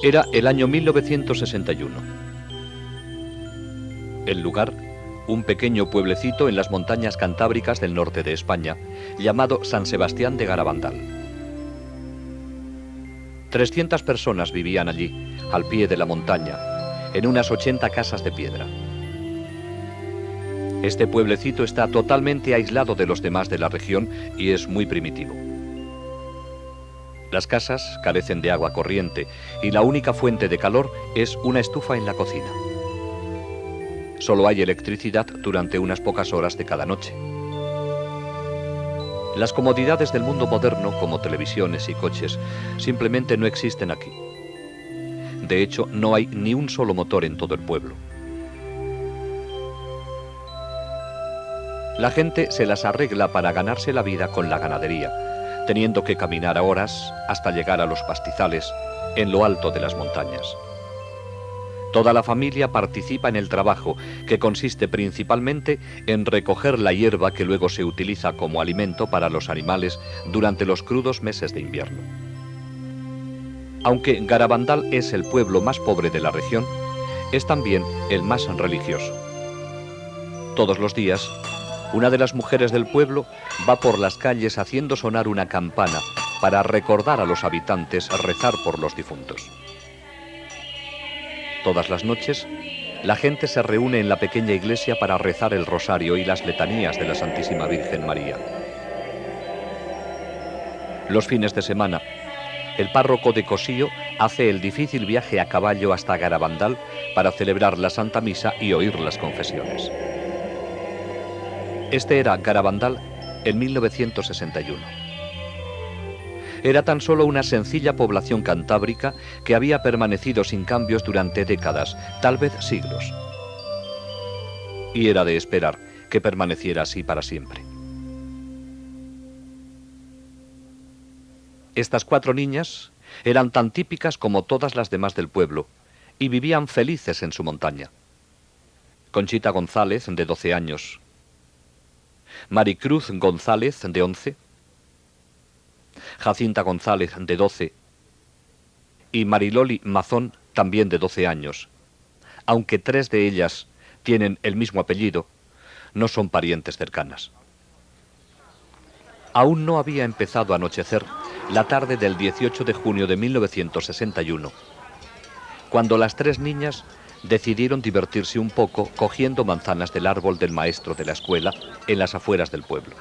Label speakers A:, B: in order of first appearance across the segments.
A: Era el año 1961. El lugar, un pequeño pueblecito en las montañas cantábricas del norte de España, llamado San Sebastián de Garabandal. 300 personas vivían allí, al pie de la montaña, en unas 80 casas de piedra. Este pueblecito está totalmente aislado de los demás de la región y es muy primitivo. Las casas carecen de agua corriente y la única fuente de calor es una estufa en la cocina. Solo hay electricidad durante unas pocas horas de cada noche. Las comodidades del mundo moderno, como televisiones y coches, simplemente no existen aquí. De hecho, no hay ni un solo motor en todo el pueblo. La gente se las arregla para ganarse la vida con la ganadería, teniendo que caminar a horas hasta llegar a los pastizales en lo alto de las montañas. Toda la familia participa en el trabajo, que consiste principalmente en recoger la hierba que luego se utiliza como alimento para los animales durante los crudos meses de invierno. Aunque Garabandal es el pueblo más pobre de la región, es también el más religioso. Todos los días, una de las mujeres del pueblo va por las calles haciendo sonar una campana para recordar a los habitantes rezar por los difuntos. Todas las noches, la gente se reúne en la pequeña iglesia para rezar el rosario y las letanías de la Santísima Virgen María. Los fines de semana, el párroco de Cosío hace el difícil viaje a caballo hasta Garabandal para celebrar la Santa Misa y oír las confesiones. Este era Garabandal en 1961. Era tan solo una sencilla población cantábrica que había permanecido sin cambios durante décadas, tal vez siglos. Y era de esperar que permaneciera así para siempre. Estas 4 niñas eran tan típicas como todas las demás del pueblo y vivían felices en su montaña. Conchita González, de 12 años. Maricruz González, de 11. Jacinta González, de 12, y Mariloli Mazón, también de 12 años. Aunque 3 de ellas tienen el mismo apellido, no son parientes cercanas. Aún no había empezado a anochecer la tarde del 18 de junio de 1961, cuando las 3 niñas decidieron divertirse un poco cogiendo manzanas del árbol del maestro de la escuela en las afueras del pueblo.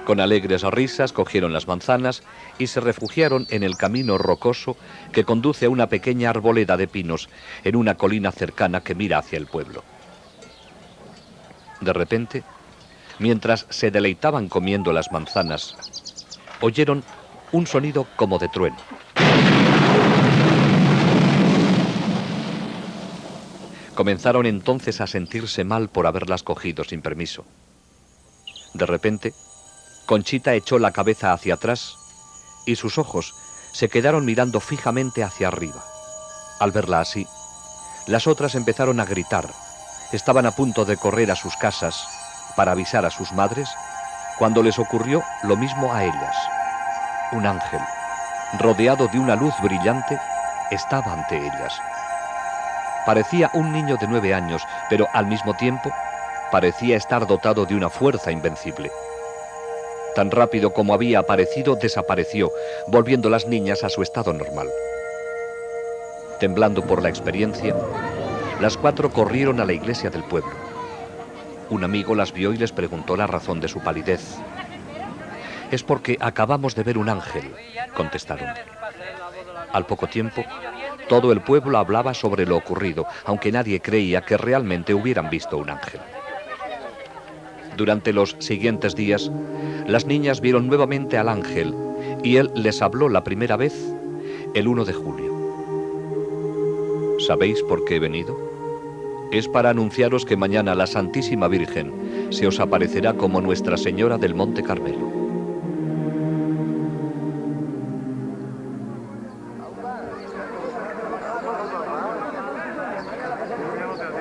A: Con alegres risas cogieron las manzanas y se refugiaron en el camino rocoso que conduce a una pequeña arboleda de pinos en una colina cercana que mira hacia el pueblo. De repente, mientras se deleitaban comiendo las manzanas, oyeron un sonido como de trueno. Comenzaron entonces a sentirse mal por haberlas cogido sin permiso. De repente, Conchita echó la cabeza hacia atrás y sus ojos se quedaron mirando fijamente hacia arriba. Al verla así, las otras empezaron a gritar. Estaban a punto de correr a sus casas para avisar a sus madres cuando les ocurrió lo mismo a ellas. Un ángel, rodeado de una luz brillante, estaba ante ellas. Parecía un niño de 9 años, pero al mismo tiempo parecía estar dotado de una fuerza invencible. Tan rápido como había aparecido, desapareció, volviendo las niñas a su estado normal. Temblando por la experiencia, las 4 corrieron a la iglesia del pueblo. Un amigo las vio y les preguntó la razón de su palidez. «Es porque acabamos de ver un ángel», contestaron. Al poco tiempo, todo el pueblo hablaba sobre lo ocurrido, aunque nadie creía que realmente hubieran visto un ángel. Durante los siguientes días, las niñas vieron nuevamente al ángel y él les habló la primera vez el 1 de julio. ¿Sabéis por qué he venido? Es para anunciaros que mañana la Santísima Virgen se os aparecerá como Nuestra Señora del Monte Carmelo.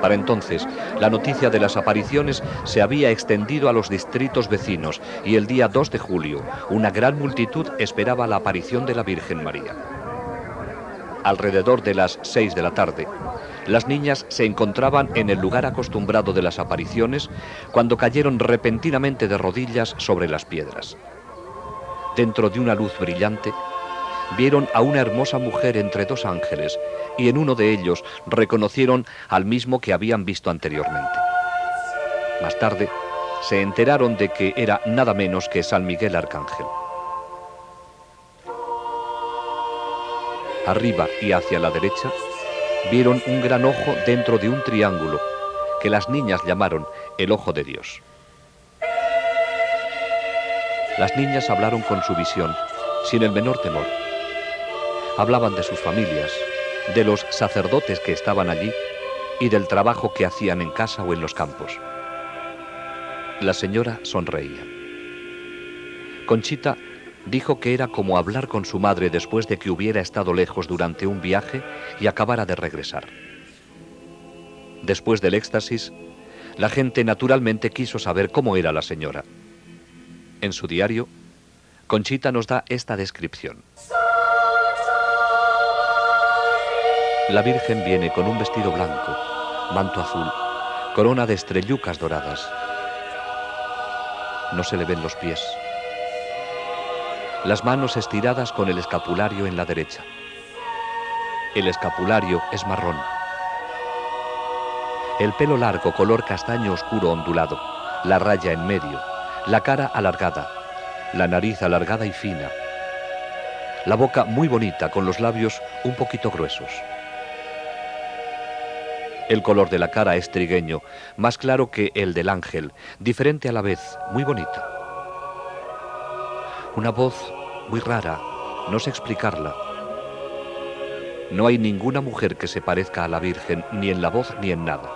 A: Para entonces, la noticia de las apariciones se había extendido a los distritos vecinos y el día 2 de julio, una gran multitud esperaba la aparición de la Virgen María. Alrededor de las 6 de la tarde, las niñas se encontraban en el lugar acostumbrado de las apariciones cuando cayeron repentinamente de rodillas sobre las piedras. Dentro de una luz brillante, vieron a una hermosa mujer entre dos ángeles y en uno de ellos reconocieron al mismo que habían visto anteriormente. Más tarde, se enteraron de que era nada menos que San Miguel Arcángel. Arriba y hacia la derecha, vieron un gran ojo dentro de un triángulo que las niñas llamaron el Ojo de Dios. Las niñas hablaron con su visión, sin el menor temor. Hablaban de sus familias, de los sacerdotes que estaban allí y del trabajo que hacían en casa o en los campos. La señora sonreía. Conchita dijo que era como hablar con su madre después de que hubiera estado lejos durante un viaje y acabara de regresar. Después del éxtasis, la gente naturalmente quiso saber cómo era la señora. En su diario, Conchita nos da esta descripción. La Virgen viene con un vestido blanco, manto azul, corona de estrellucas doradas. No se le ven los pies. Las manos estiradas con el escapulario en la derecha. El escapulario es marrón. El pelo largo, color castaño oscuro ondulado, la raya en medio, la cara alargada, la nariz alargada y fina, la boca muy bonita con los labios un poquito gruesos. El color de la cara es trigueño, más claro que el del ángel, diferente a la vez, muy bonita. Una voz muy rara, no sé explicarla. No hay ninguna mujer que se parezca a la Virgen, ni en la voz ni en nada.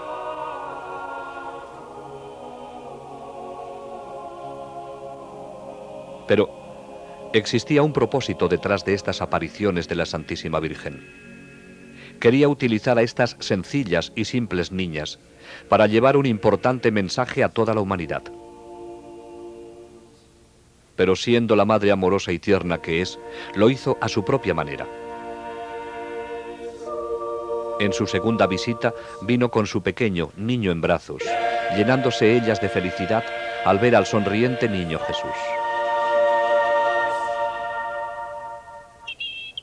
A: Pero existía un propósito detrás de estas apariciones de la Santísima Virgen. Quería utilizar a estas sencillas y simples niñas para llevar un importante mensaje a toda la humanidad. Pero siendo la madre amorosa y tierna que es, lo hizo a su propia manera. En su segunda visita vino con su pequeño niño en brazos, llenándose ellas de felicidad al ver al sonriente niño Jesús.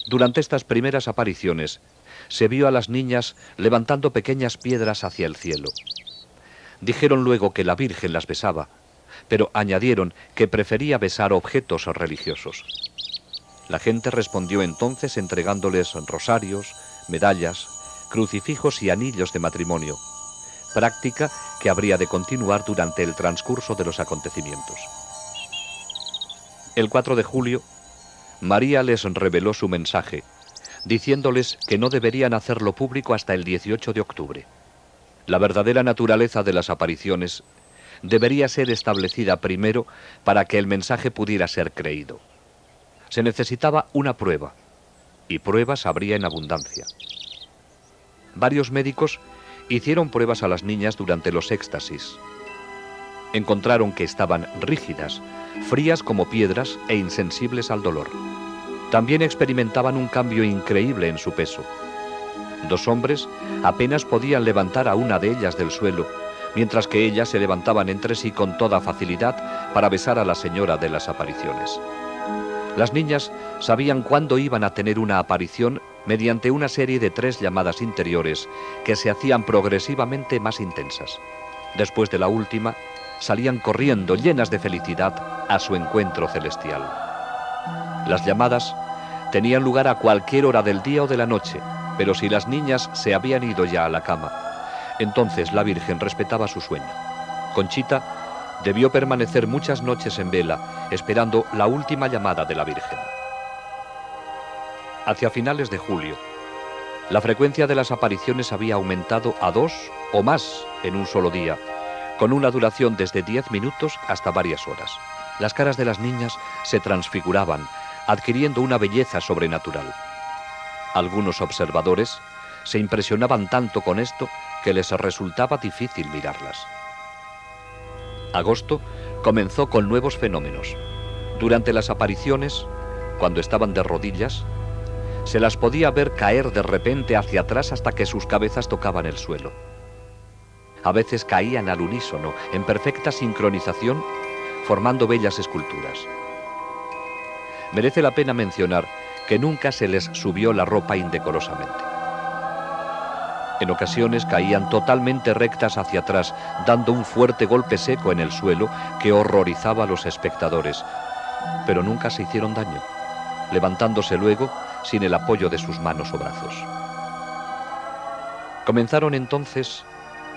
A: Durante estas primeras apariciones, se vio a las niñas levantando pequeñas piedras hacia el cielo. Dijeron luego que la Virgen las besaba, pero añadieron que prefería besar objetos religiosos. La gente respondió entonces entregándoles rosarios, medallas, crucifijos y anillos de matrimonio, práctica que habría de continuar durante el transcurso de los acontecimientos. El 4 de julio, María les reveló su mensaje, diciéndoles que no deberían hacerlo público hasta el 18 de octubre. La verdadera naturaleza de las apariciones debería ser establecida primero para que el mensaje pudiera ser creído. Se necesitaba una prueba, y pruebas habría en abundancia. Varios médicos hicieron pruebas a las niñas durante los éxtasis. Encontraron que estaban rígidas, frías como piedras e insensibles al dolor. También experimentaban un cambio increíble en su peso. 2 hombres apenas podían levantar a una de ellas del suelo, mientras que ellas se levantaban entre sí con toda facilidad para besar a la señora de las apariciones. Las niñas sabían cuándo iban a tener una aparición mediante una serie de 3 llamadas interiores que se hacían progresivamente más intensas. Después de la última, salían corriendo llenas de felicidad a su encuentro celestial. Las llamadas tenían lugar a cualquier hora del día o de la noche, pero si las niñas se habían ido ya a la cama, entonces la Virgen respetaba su sueño. Conchita debió permanecer muchas noches en vela, esperando la última llamada de la Virgen. Hacia finales de julio, la frecuencia de las apariciones había aumentado a 2 o más en un solo día, con una duración desde 10 minutos hasta varias horas. Las caras de las niñas se transfiguraban, adquiriendo una belleza sobrenatural. Algunos observadores se impresionaban tanto con esto que les resultaba difícil mirarlas. Agosto comenzó con nuevos fenómenos. Durante las apariciones, cuando estaban de rodillas, Se las podía ver caer de repente hacia atrás hasta que sus cabezas tocaban el suelo. A veces caían al unísono, en perfecta sincronización, formando bellas esculturas. Merece la pena mencionar que nunca se les subió la ropa indecorosamente. En ocasiones caían totalmente rectas hacia atrás, dando un fuerte golpe seco en el suelo que horrorizaba a los espectadores, pero nunca se hicieron daño, levantándose luego sin el apoyo de sus manos o brazos. Comenzaron entonces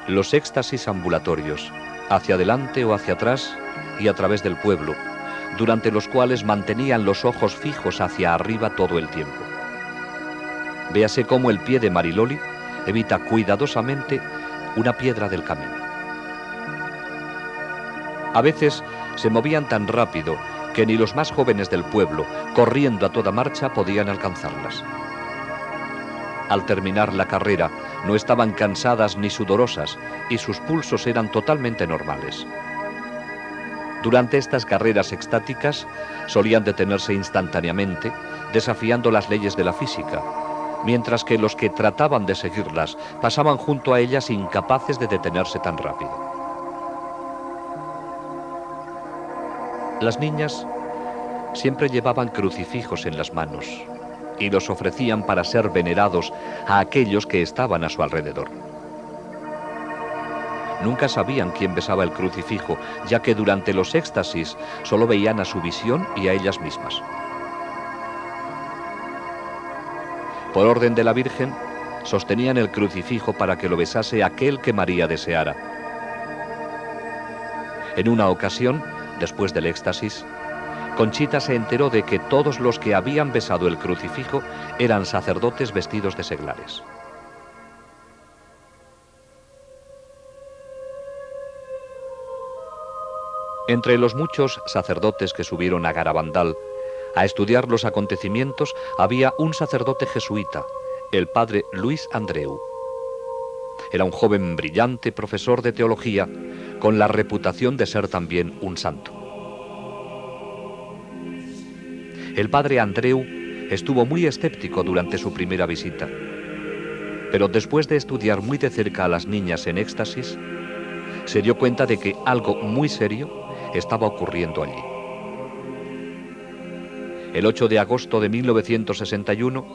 A: los éxtasis ambulatorios, hacia adelante o hacia atrás y a través del pueblo, durante los cuales mantenían los ojos fijos hacia arriba todo el tiempo. Véase cómo el pie de Mariloli evita cuidadosamente una piedra del camino. A veces se movían tan rápido que ni los más jóvenes del pueblo, corriendo a toda marcha, podían alcanzarlas. Al terminar la carrera, no estaban cansadas ni sudorosas y sus pulsos eran totalmente normales. Durante estas carreras extáticas solían detenerse instantáneamente, desafiando las leyes de la física, mientras que los que trataban de seguirlas pasaban junto a ellas incapaces de detenerse tan rápido. Las niñas siempre llevaban crucifijos en las manos y los ofrecían para ser venerados a aquellos que estaban a su alrededor. Nunca sabían quién besaba el crucifijo, ya que durante los éxtasis solo veían a su visión y a ellas mismas. Por orden de la Virgen, sostenían el crucifijo para que lo besase aquel que María deseara. En una ocasión, después del éxtasis, Conchita se enteró de que todos los que habían besado el crucifijo eran sacerdotes vestidos de seglares. Entre los muchos sacerdotes que subieron a Garabandal a estudiar los acontecimientos había un sacerdote jesuita, el padre Luis Andreu. Era un joven brillante profesor de teología con la reputación de ser también un santo. El padre Andreu estuvo muy escéptico durante su primera visita, pero después de estudiar muy de cerca a las niñas en éxtasis, se dio cuenta de que algo muy serio estaba ocurriendo allí. El 8 de agosto de 1961,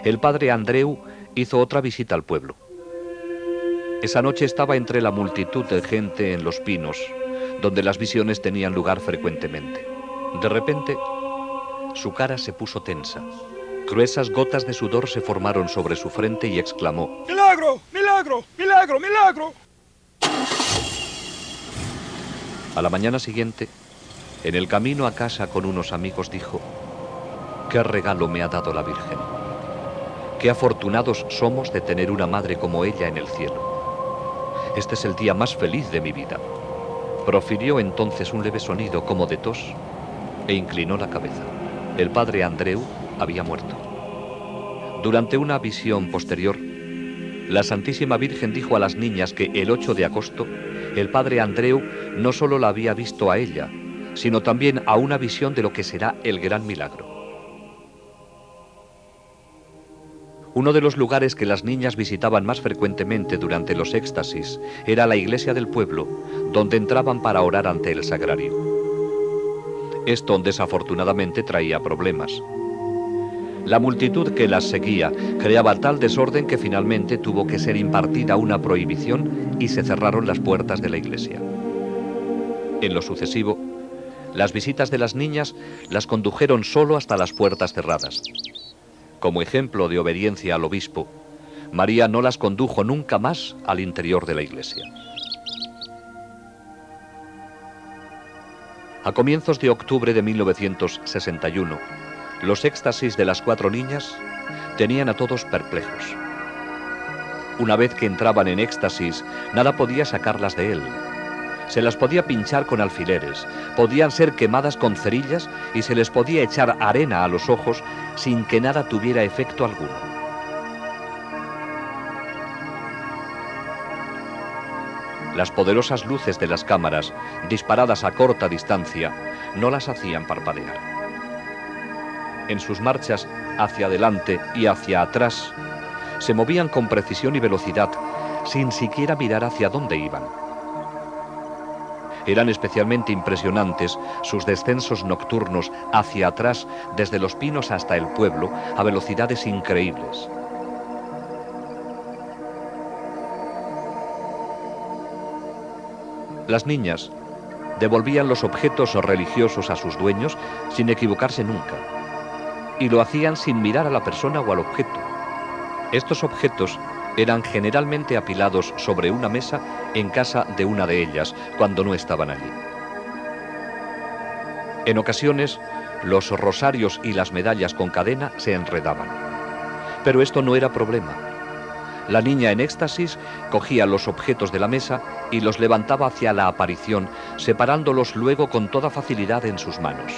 A: el padre Andreu hizo otra visita al pueblo. Esa noche estaba entre la multitud de gente en Los Pinos, donde las visiones tenían lugar frecuentemente. De repente, su cara se puso tensa. Gruesas gotas de sudor se formaron sobre su frente y exclamó:
B: ¡Milagro! ¡Milagro! ¡Milagro! ¡Milagro!
A: A la mañana siguiente, en el camino a casa con unos amigos, dijo: «¿Qué regalo me ha dado la Virgen? Qué afortunados somos de tener una madre como ella en el cielo. Este es el día más feliz de mi vida». Profirió entonces un leve sonido como de tos e inclinó la cabeza. El padre Andreu había muerto. Durante una visión posterior, la Santísima Virgen dijo a las niñas que el 8 de agosto el padre Andreu no solo la había visto a ella, sino también a una visión de lo que será el gran milagro. Uno de los lugares que las niñas visitaban más frecuentemente durante los éxtasis era la iglesia del pueblo, donde entraban para orar ante el sagrario. Esto desafortunadamente traía problemas. La multitud que las seguía creaba tal desorden que finalmente tuvo que ser impartida una prohibición y se cerraron las puertas de la iglesia. En lo sucesivo, las visitas de las niñas las condujeron solo hasta las puertas cerradas. Como ejemplo de obediencia al obispo, María no las condujo nunca más al interior de la iglesia. A comienzos de octubre de 1961, los éxtasis de las 4 niñas tenían a todos perplejos. Una vez que entraban en éxtasis, nada podía sacarlas de él. Se las podía pinchar con alfileres, podían ser quemadas con cerillas y se les podía echar arena a los ojos sin que nada tuviera efecto alguno. Las poderosas luces de las cámaras, disparadas a corta distancia, no las hacían parpadear. En sus marchas hacia adelante y hacia atrás, se movían con precisión y velocidad, sin siquiera mirar hacia dónde iban. Eran especialmente impresionantes sus descensos nocturnos hacia atrás, desde los pinos hasta el pueblo, a velocidades increíbles. Las niñas devolvían los objetos religiosos a sus dueños sin equivocarse nunca, y lo hacían sin mirar a la persona o al objeto. Estos objetos eran generalmente apilados sobre una mesa en casa de una de ellas, cuando no estaban allí. En ocasiones, los rosarios y las medallas con cadena se enredaban. Pero esto no era problema. La niña en éxtasis cogía los objetos de la mesa y los levantaba hacia la aparición, separándolos luego con toda facilidad en sus manos.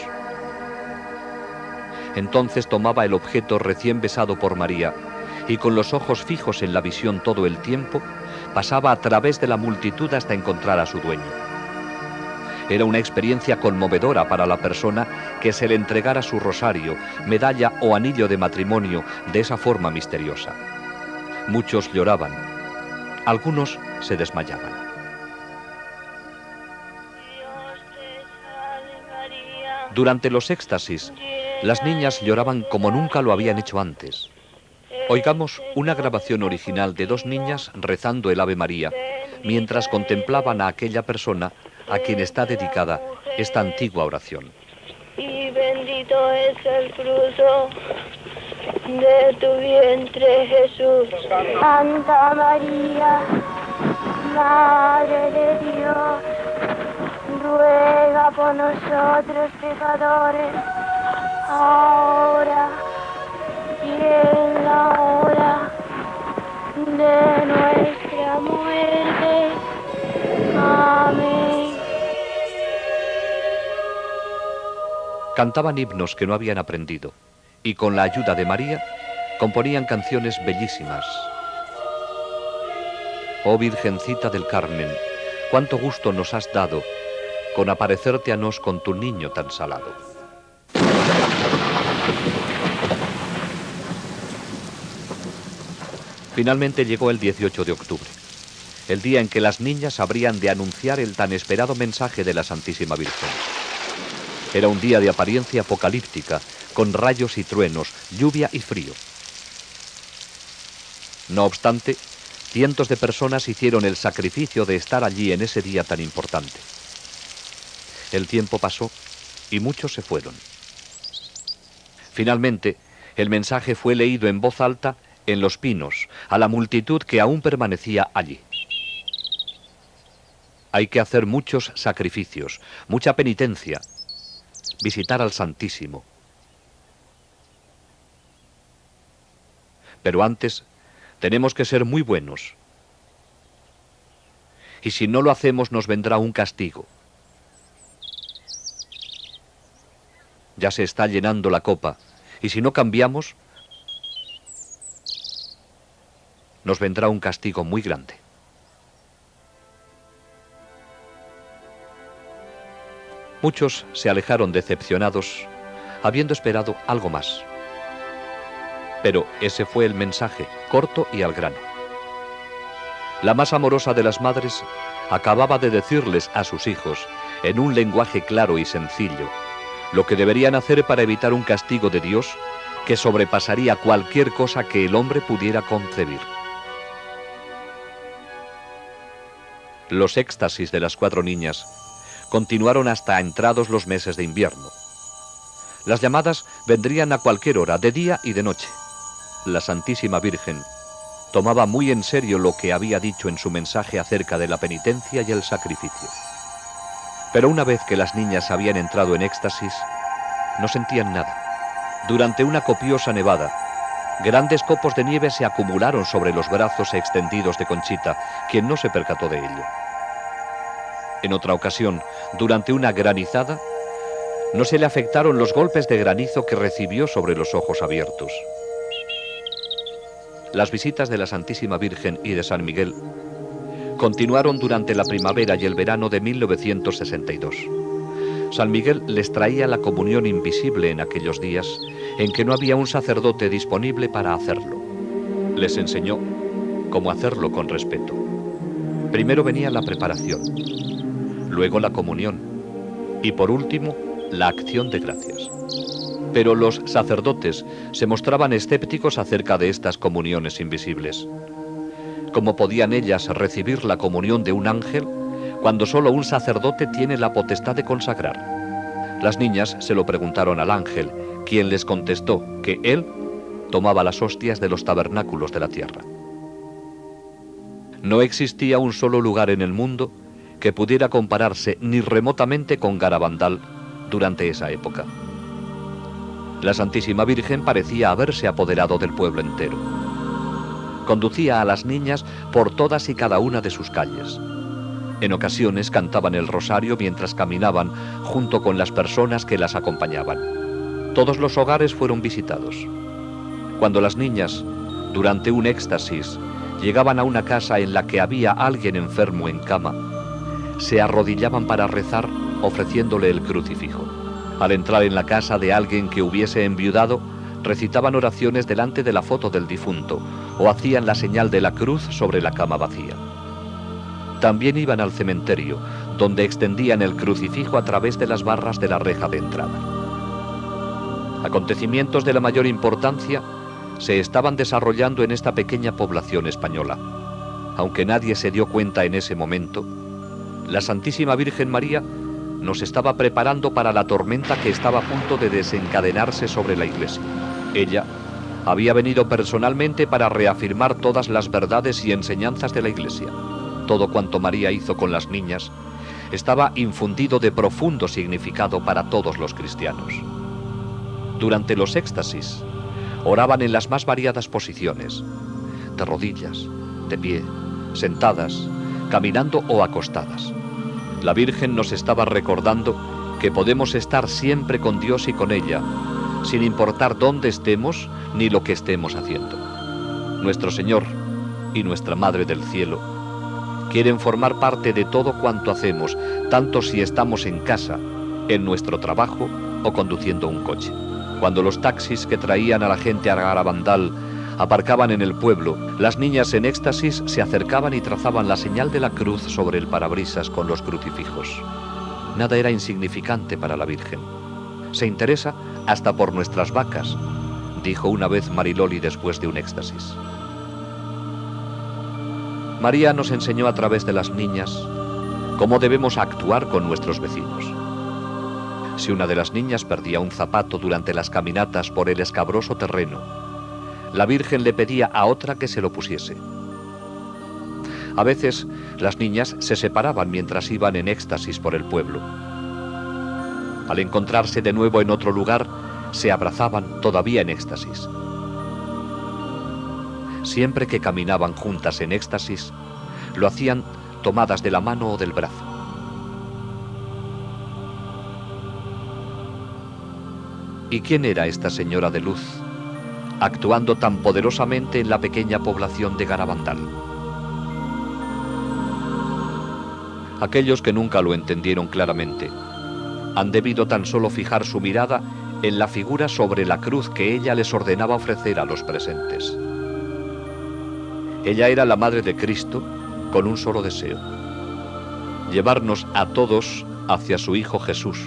A: Entonces tomaba el objeto recién besado por María y con los ojos fijos en la visión todo el tiempo, pasaba a través de la multitud hasta encontrar a su dueño. Era una experiencia conmovedora para la persona que se le entregara su rosario, medalla o anillo de matrimonio de esa forma misteriosa. Muchos lloraban, algunos se desmayaban. Durante los éxtasis, las niñas lloraban como nunca lo habían hecho antes. Oigamos una grabación original de dos niñas rezando el Ave María, mientras contemplaban a aquella persona a quien está dedicada esta antigua oración.
C: Y bendito es el fruto de tu vientre, Jesús. Santa María, Madre de Dios, ruega por nosotros pecadores, ahora y en la hora de nuestra muerte. Amén.
A: Cantaban himnos que no habían aprendido y con la ayuda de María componían canciones bellísimas. Oh Virgencita del Carmen, cuánto gusto nos has dado con aparecerte a nos con tu niño tan salado. Finalmente llegó el 18 de octubre, el día en que las niñas habrían de anunciar el tan esperado mensaje de la Santísima Virgen. Era un día de apariencia apocalíptica, con rayos y truenos, lluvia y frío. No obstante, cientos de personas hicieron el sacrificio de estar allí en ese día tan importante. El tiempo pasó y muchos se fueron. Finalmente, el mensaje fue leído en voz alta en los pinos, a la multitud que aún permanecía allí. Hay que hacer muchos sacrificios, mucha penitencia, visitar al Santísimo. Pero antes tenemos que ser muy buenos. Y si no lo hacemos nos vendrá un castigo. Ya se está llenando la copa, y si no cambiamos, nos vendrá un castigo muy grande. Muchos se alejaron decepcionados, habiendo esperado algo más. Pero ese fue el mensaje, corto y al grano. La más amorosa de las madres acababa de decirles a sus hijos, en un lenguaje claro y sencillo, lo que deberían hacer para evitar un castigo de Dios que sobrepasaría cualquier cosa que el hombre pudiera concebir. Los éxtasis de las 4 niñas continuaron hasta entrados los meses de invierno. Las llamadas vendrían a cualquier hora, de día y de noche. La Santísima Virgen tomaba muy en serio lo que había dicho en su mensaje acerca de la penitencia y el sacrificio. Pero una vez que las niñas habían entrado en éxtasis, no sentían nada. Durante una copiosa nevada, grandes copos de nieve se acumularon sobre los brazos extendidos de Conchita, quien no se percató de ello. En otra ocasión, durante una granizada, no se le afectaron los golpes de granizo que recibió sobre los ojos abiertos. Las visitas de la Santísima Virgen y de San Miguel continuaron durante la primavera y el verano de 1962. San Miguel les traía la comunión invisible en aquellos días en que no había un sacerdote disponible para hacerlo. Les enseñó cómo hacerlo con respeto. Primero venía la preparación, luego la comunión y por último la acción de gracias. Pero los sacerdotes se mostraban escépticos acerca de estas comuniones invisibles. ¿Cómo podían ellas recibir la comunión de un ángel cuando solo un sacerdote tiene la potestad de consagrar? Las niñas se lo preguntaron al ángel, quien les contestó que él tomaba las hostias de los tabernáculos de la tierra. No existía un solo lugar en el mundo que pudiera compararse ni remotamente con Garabandal durante esa época. La Santísima Virgen parecía haberse apoderado del pueblo entero. Conducía a las niñas por todas y cada una de sus calles. En ocasiones cantaban el rosario mientras caminaban junto con las personas que las acompañaban. Todos los hogares fueron visitados. Cuando las niñas, durante un éxtasis, llegaban a una casa en la que había alguien enfermo en cama, se arrodillaban para rezar ofreciéndole el crucifijo. Al entrar en la casa de alguien que hubiese enviudado, recitaban oraciones delante de la foto del difunto o hacían la señal de la cruz sobre la cama vacía. También iban al cementerio, donde extendían el crucifijo a través de las barras de la reja de entrada. Acontecimientos de la mayor importancia se estaban desarrollando en esta pequeña población española. Aunque nadie se dio cuenta en ese momento, la Santísima Virgen María nos estaba preparando para la tormenta que estaba a punto de desencadenarse sobre la Iglesia. Ella había venido personalmente para reafirmar todas las verdades y enseñanzas de la Iglesia. Todo cuanto María hizo con las niñas estaba infundido de profundo significado para todos los cristianos. Durante los éxtasis, oraban en las más variadas posiciones, de rodillas, de pie, sentadas, caminando o acostadas. La Virgen nos estaba recordando que podemos estar siempre con Dios y con ella, sin importar dónde estemos ni lo que estemos haciendo. Nuestro Señor y nuestra Madre del Cielo quieren formar parte de todo cuanto hacemos, tanto si estamos en casa, en nuestro trabajo o conduciendo un coche. Cuando los taxis que traían a la gente a Garabandal aparcaban en el pueblo, las niñas en éxtasis se acercaban y trazaban la señal de la cruz sobre el parabrisas con los crucifijos. Nada era insignificante para la Virgen. Se interesa hasta por nuestras vacas, dijo una vez Mariloli después de un éxtasis. María nos enseñó a través de las niñas cómo debemos actuar con nuestros vecinos. Si una de las niñas perdía un zapato durante las caminatas por el escabroso terreno, la Virgen le pedía a otra que se lo pusiese. A veces, las niñas se separaban mientras iban en éxtasis por el pueblo. Al encontrarse de nuevo en otro lugar, se abrazaban todavía en éxtasis. Siempre que caminaban juntas en éxtasis, lo hacían tomadas de la mano o del brazo. ¿Y quién era esta señora de luz, actuando tan poderosamente en la pequeña población de Garabandal? Aquellos que nunca lo entendieron claramente han debido tan solo fijar su mirada en la figura sobre la cruz que ella les ordenaba ofrecer a los presentes. Ella era la Madre de Cristo con un solo deseo: llevarnos a todos hacia su Hijo Jesús,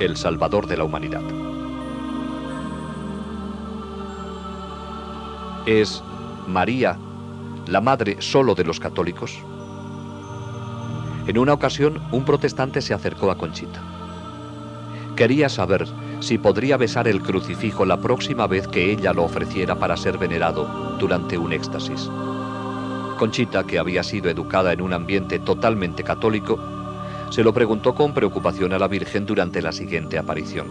A: el Salvador de la humanidad. ¿Es María la madre solo de los católicos? En una ocasión, un protestante se acercó a Conchita. Quería saber si podría besar el crucifijo la próxima vez que ella lo ofreciera para ser venerado durante un éxtasis. Conchita, que había sido educada en un ambiente totalmente católico, se lo preguntó con preocupación a la Virgen durante la siguiente aparición.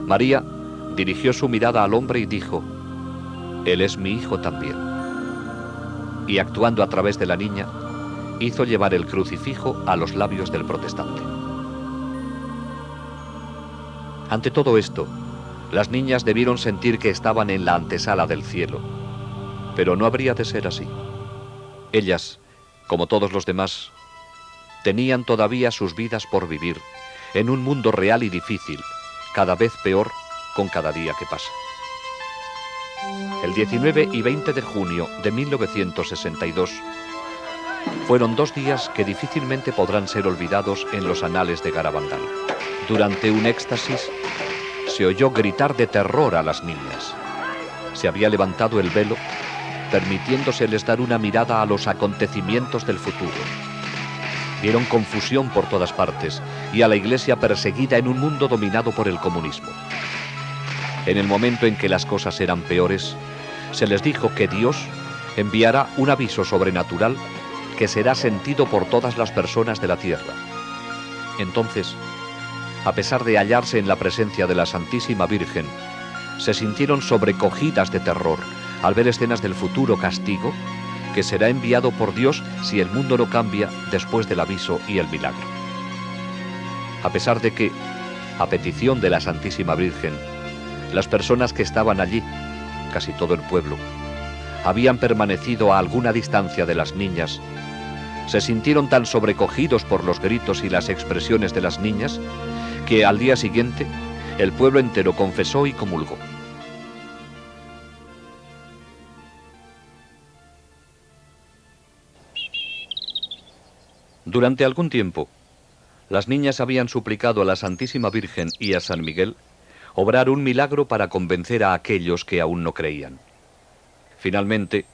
A: María dirigió su mirada al hombre y dijo: «Él es mi hijo también». Y actuando a través de la niña, hizo llevar el crucifijo a los labios del protestante. Ante todo esto, las niñas debieron sentir que estaban en la antesala del cielo, pero no habría de ser así. Ellas, como todos los demás, tenían todavía sus vidas por vivir en un mundo real y difícil, cada vez peor con cada día que pasa. El 19 y 20 de junio de 1962 fueron 2 días que difícilmente podrán ser olvidados en los anales de Garabandal. Durante un éxtasis se oyó gritar de terror a las niñas. Se había levantado el velo, permitiéndoseles dar una mirada a los acontecimientos del futuro. Vieron confusión por todas partes y a la Iglesia perseguida en un mundo dominado por el comunismo. En el momento en que las cosas eran peores, se les dijo que Dios enviará un aviso sobrenatural que será sentido por todas las personas de la tierra. Entonces, a pesar de hallarse en la presencia de la Santísima Virgen, se sintieron sobrecogidas de terror al ver escenas del futuro castigo que será enviado por Dios si el mundo no cambia después del aviso y el milagro. A pesar de que, a petición de la Santísima Virgen, las personas que estaban allí, casi todo el pueblo, habían permanecido a alguna distancia de las niñas, se sintieron tan sobrecogidos por los gritos y las expresiones de las niñas que al día siguiente el pueblo entero confesó y comulgó. Durante algún tiempo, las niñas habían suplicado a la Santísima Virgen y a San Miguel obrar un milagro para convencer a aquellos que aún no creían. Finalmente,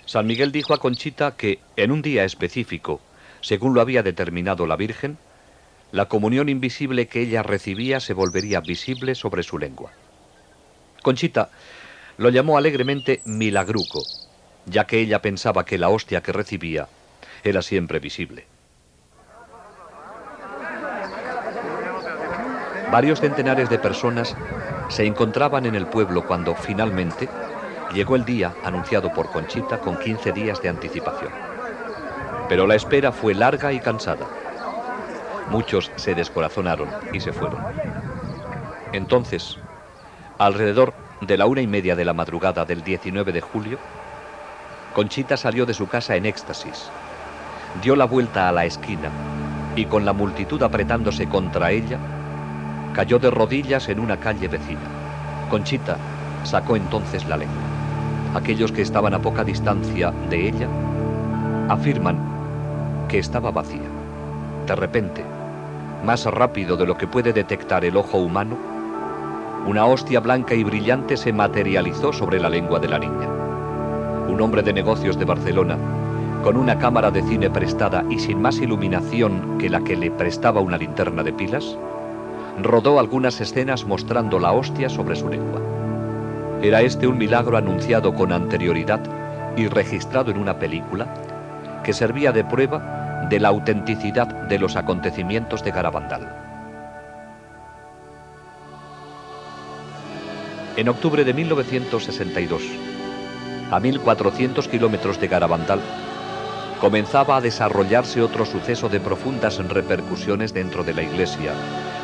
A: San Miguel dijo a Conchita que, en un día específico, según lo había determinado la Virgen, la comunión invisible que ella recibía se volvería visible sobre su lengua. Conchita lo llamó alegremente milagruco, ya que ella pensaba que la hostia que recibía era siempre visible. Varios centenares de personas se encontraban en el pueblo cuando, finalmente, llegó el día anunciado por Conchita con 15 días de anticipación. Pero la espera fue larga y cansada. Muchos se descorazonaron y se fueron. Entonces, alrededor de la 1:30 de la madrugada del 19 de julio, Conchita salió de su casa en éxtasis, dio la vuelta a la esquina y, con la multitud apretándose contra ella, cayó de rodillas en una calle vecina. Conchita sacó entonces la lengua. Aquellos que estaban a poca distancia de ella afirman que estaba vacía. De repente, más rápido de lo que puede detectar el ojo humano, una hostia blanca y brillante se materializó sobre la lengua de la niña. Un hombre de negocios de Barcelona, con una cámara de cine prestada y sin más iluminación que la que le prestaba una linterna de pilas, rodó algunas escenas mostrando la hostia sobre su lengua. Era este un milagro anunciado con anterioridad y registrado en una película que servía de prueba de la autenticidad de los acontecimientos de Garabandal. En octubre de 1962, a 1400 kilómetros de Garabandal, comenzaba a desarrollarse otro suceso de profundas repercusiones dentro de la Iglesia,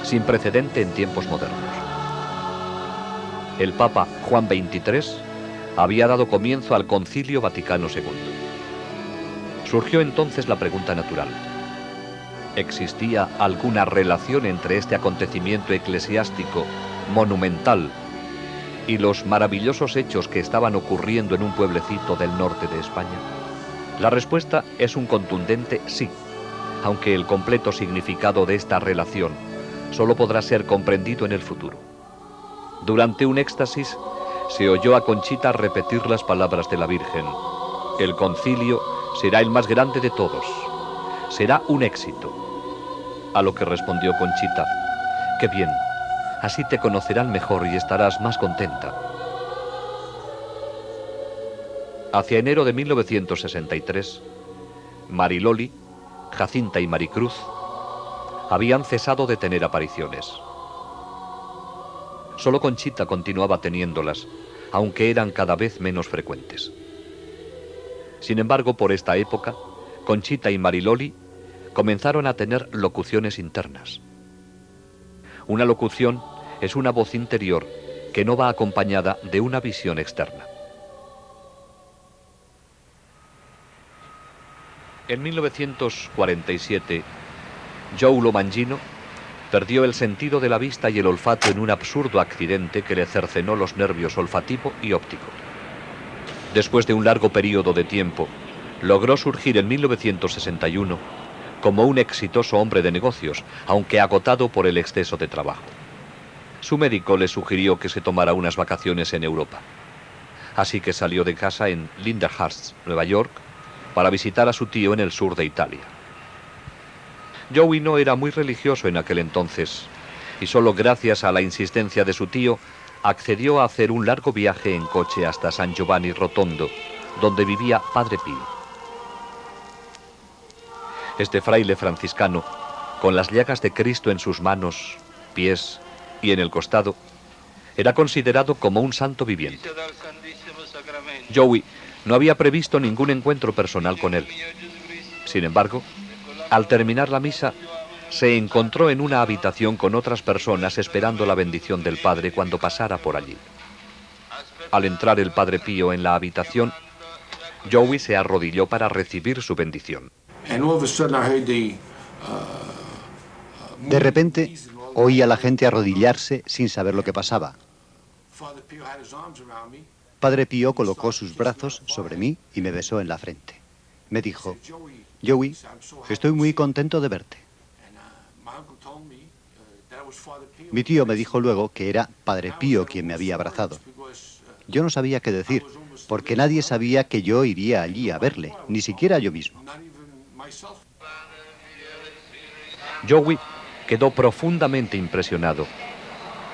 A: sin precedente en tiempos modernos. El Papa Juan XXIII había dado comienzo al Concilio Vaticano II. Surgió entonces la pregunta natural: ¿existía alguna relación entre este acontecimiento eclesiástico monumental y los maravillosos hechos que estaban ocurriendo en un pueblecito del norte de España? La respuesta es un contundente sí, aunque el completo significado de esta relación solo podrá ser comprendido en el futuro. Durante un éxtasis se oyó a Conchita repetir las palabras de la Virgen: el concilio será el más grande de todos, será un éxito. A lo que respondió Conchita: qué bien, así te conocerán mejor y estarás más contenta. Hacia enero de 1963, Mariloli, Jacinta y Maricruz habían cesado de tener apariciones. Solo Conchita continuaba teniéndolas, aunque eran cada vez menos frecuentes. Sin embargo, por esta época, Conchita y Mariloli comenzaron a tener locuciones internas. Una locución es una voz interior que no va acompañada de una visión externa. En 1947, Joe Lomangino Perdió el sentido de la vista y el olfato en un absurdo accidente que le cercenó los nervios olfativo y óptico. Después de un largo periodo de tiempo, logró surgir en 1961 como un exitoso hombre de negocios, aunque agotado por el exceso de trabajo. Su médico le sugirió que se tomara unas vacaciones en Europa. Así que salió de casa en Lindenhurst, Nueva York, para visitar a su tío en el sur de Italia. Joey no era muy religioso en aquel entonces, y solo gracias a la insistencia de su tío accedió a hacer un largo viaje en coche hasta San Giovanni Rotondo, donde vivía Padre Pío. Este fraile franciscano, con las llagas de Cristo en sus manos, pies y en el costado, era considerado como un santo viviente. Joey no había previsto ningún encuentro personal con él. Sin embargo, al terminar la misa, se encontró en una habitación con otras personas esperando la bendición del Padre cuando pasara por allí. Al entrar el Padre Pío en la habitación, Joey se arrodilló para recibir su bendición.
D: De repente, oí a la gente arrodillarse sin saber lo que pasaba. Padre Pío colocó sus brazos sobre mí y me besó en la frente. Me dijo: Joey, estoy muy contento de verte. Mi tío me dijo luego que era Padre Pío quien me había abrazado. Yo no sabía qué decir, porque nadie sabía que yo iría allí a verle, ni siquiera yo mismo.
A: Joey quedó profundamente impresionado